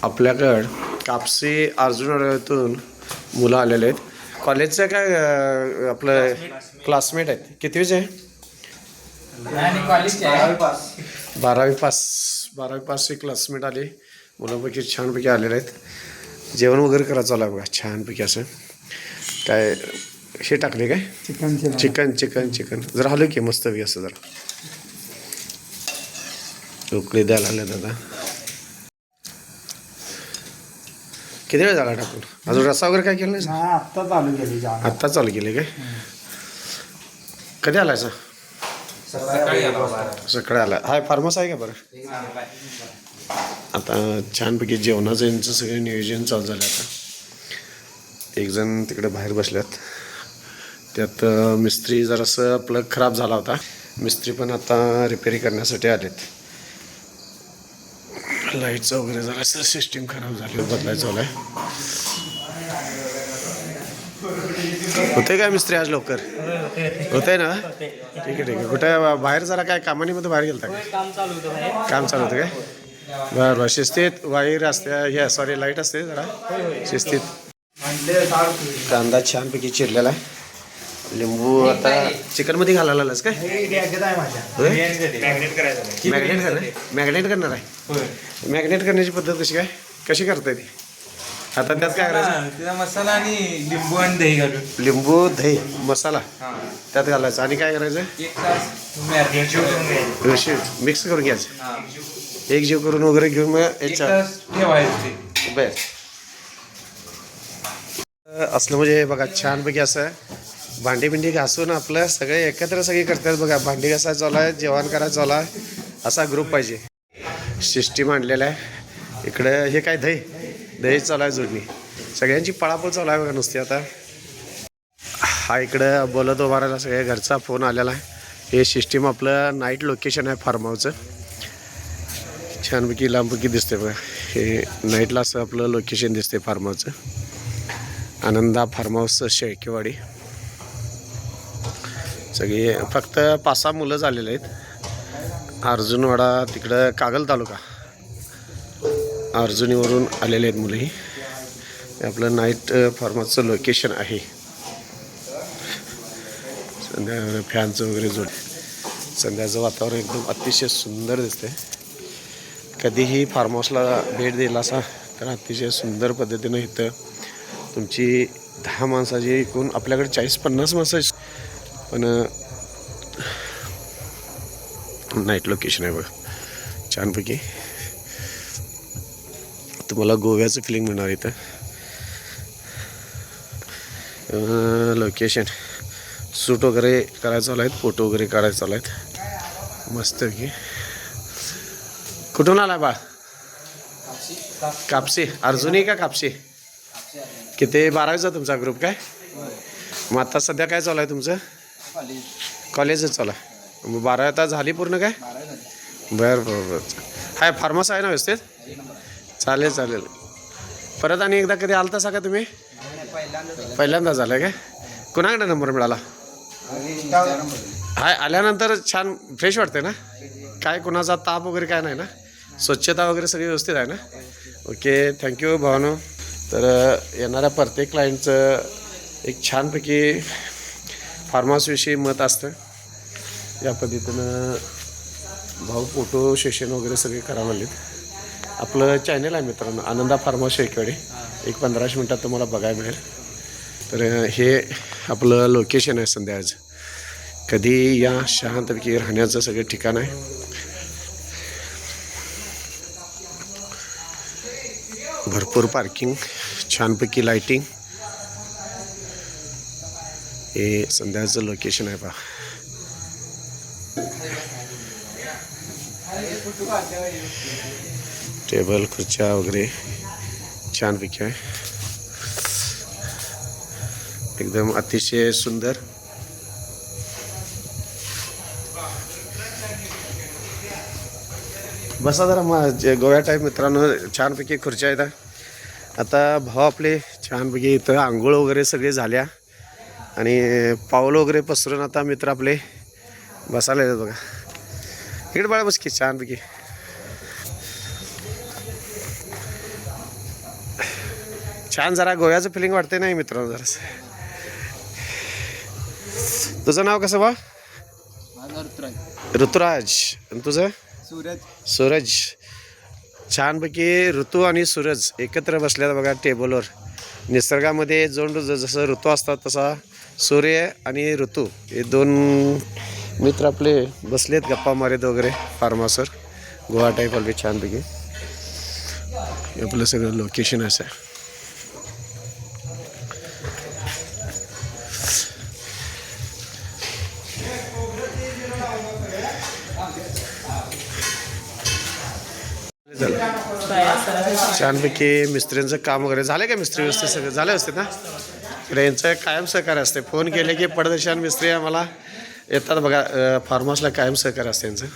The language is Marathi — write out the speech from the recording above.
आपल्याकडं कापसी अर्जुनवाड्यातून मुलं आलेले आहेत. कॉलेजचं काय आपलं क्लासमेट आहेत. कितवीचे आहे? 12वी पासचे क्लासमेट आले. मुलांपैकी छानपैकी आलेले आहेत. जेवण वगैरे करायचं आलं बघा छानपैकी. असं काय हे टाकले काय? चिकन जरा आलं की मस्त बी असं जरा उकळी द्यायला आले दादा. किती वेळ झाला टाकून? अजून रस्सा वगैरे काय केलं नाही? आत्ता चालू केले काय? कधी आलायचा? सकाळी आला. हाय फार्मस आहे का बरं? आता छानपैकी जेवणाचं यांचं सगळं नियोजन चालू झालं. आता एक जण तिकडे बाहेर बसल्यात. त्यात मिस्त्री जरासं प्लग खराब झाला होता. मिस्त्री पण आता रिपेअरी करण्यासाठी आलेत. लाईटचं वगैरे जरासं सिस्टीम खराब झाली, बदलायचं झालं आहे. होते काय मिस्त्री आज लवकर? होतंय ना? ठीक आहे. कुठे बाहेर जरा काय कामानीमध्ये बाहेर गेलता काय? काम चालू होतं काय? बरं शिस्तीत वायर असते, हे सॉरी लाईट असते जरा शिस्तीत. कांदा छानपैकी चिरलेला आहे. लिंबू आता चिकनमध्ये घालायला आलास काय? मॅग्नेट करणार आहे. मॅग्नेट करण्याची पद्धत कशी करताय ती? आता त्यात काय करायचं? मसाला आणि लिंबू आणि दही घालून. लिंबू दही मसाला त्यात घालायचं आणि काय करायचं? 1 तास मिक्स करून घ्यायचं. एक जीव करून वगैरे घेऊन मग ठेवायचं. बर असलं म्हणजे बघा छानपैकी असं भांडी बिंडी घासून आपलं सगळे एकत्र सगळी करतात बघा. भांडी घासायचं चालू आहे, जेवण करायचं चालू आहे. असा ग्रुप पाहिजे. सिस्टीम आणलेला आहे. इकडं हे काय दही चालू आहे जोडणी. सगळ्यांची पळापळ चालू आहे बघा नुसती. आता हा इकडं बोलत उभा राहिला. सगळ्या घरचा फोन आलेला आहे. हे सिस्टीम आपलं नाईट लोकेशन आहे फार्म हाऊसचं. छानपैकी लांबपैकी दिसते बघा. हे नाईटला असं आपलं लोकेशन दिसते फार्म हाऊसचं. आनंदा फार्म हाऊस शेळकेवाडी. सगळी फक्त 5-6 मुलं झालेले आहेत. अर्जुनवाडा तिकडं कागल तालुका अर्जुनीवरून आलेले आहेत मुलंही. आपलं नाईट फार्म हाऊसचं लोकेशन आहे. संध्या फॅनचं वगैरे जोड. संध्याचं वातावरण एकदम अतिशय सुंदर दिसते. कधीही फार्म हाऊसला भेट दिला असा तर अतिशय सुंदर पद्धतीनं इथं तुमची 10 माणसाची एकूण आपल्याकडे 40-50 माणसं पण नाईट लोकेशन आहे बघा छानपैकी. तुम्हाला गोव्याचं फिलिंग मिळणार इथं. लोकेशन शूट वगैरे करायचं चालू आहेत, फोटो वगैरे काढायचं चालू आहेत मस्तपैकी. कुठून आला बा? कापसी. अर्जुनी का कापसी? किती 12वीचा तुमचा ग्रुप काय? मग आता सध्या काय चालू आहे तुमचं? कॉलेजच चालू आहे. मग 12वी आता झाली पूर्ण काय? बरं. हाय फार्मस आहे ना व्यवस्थित? चालेल. परत आणि एकदा कधी आलता का तुम्ही? पहिल्यांदा झालं काय? कुणाकडे नंबर मिळाला? हाय आल्यानंतर छान फ्रेश वाटते ना? काय कुणाचा ताप वगैरे काय नाही ना? स्वच्छता वगैरे सगळी व्यवस्थित आहे ना? ओके थँक्यू भावानो. तर येणाऱ्या प्रत्येक क्लायंटचं एक छानपैकी फार्मासविषयी मत असतं. या पद्धतीनं भाऊ फोटो सेशन वगैरे सगळे करायला लागलेत. आपलं चॅनल आहे मित्रांनो आनंदा फार्मास शेळकेवाडी. एक 15 मिनटात तुम्हाला बघायला मिळेल. तर हे आपलं लोकेशन आहे संध्याचं. कधी या शांतपैकी राहण्याचं सगळं ठिकाण आहे. भरपूर पार्किंग, छानपैकी लाईटिंग. हे संध्याचं लोकेशन आहे पहा. टेबल खुर्च्या वगैरे छानपैकी आहे. एकदम अतिशय सुंदर. बसा जरा मग गोव्या टाईप मित्रांनो. छानपैकी खुर्च्या आहेत. आता भाऊ आपले छानपैकी इथं आंघोळ वगैरे सगळे झाल्या आणि पाऊल वगैरे पसरून आता मित्र आपले बसायला येतात बघा. इकडे बाळा बस की छानपैकी. छान जरा गोव्याचं फिलिंग वाटते नाही मित्रांनो जरासं. तुझं नाव कसं बा? ऋतुराज. आणि तुझं? सूरज. छानपैकी ऋतू आणि सूरज एकत्र बसल्यात बघा टेबलवर. निसर्गामध्ये जसं ऋतू असतात तसा सूर्य आणि ऋतू हे दोन मित्र आपले बसलेत गप्पा मारत वगैरे फार्म हाऊसवर. गोवा टाईप आले छानपैकी. आपलं सगळं लोकेशन असं आहे. छानपैकी मिस्त्रींचं काम वगैरे झालं का? मिस्त्री व्यवस्थित सगळं झालं असते ना? इकडे यांचं कायम सहकार्य असते. फोन केले की पडदर्शन मिस्त्री आम्हाला येतात बघा. फार्म हाऊसला कायम सहकार्य असते यांचं.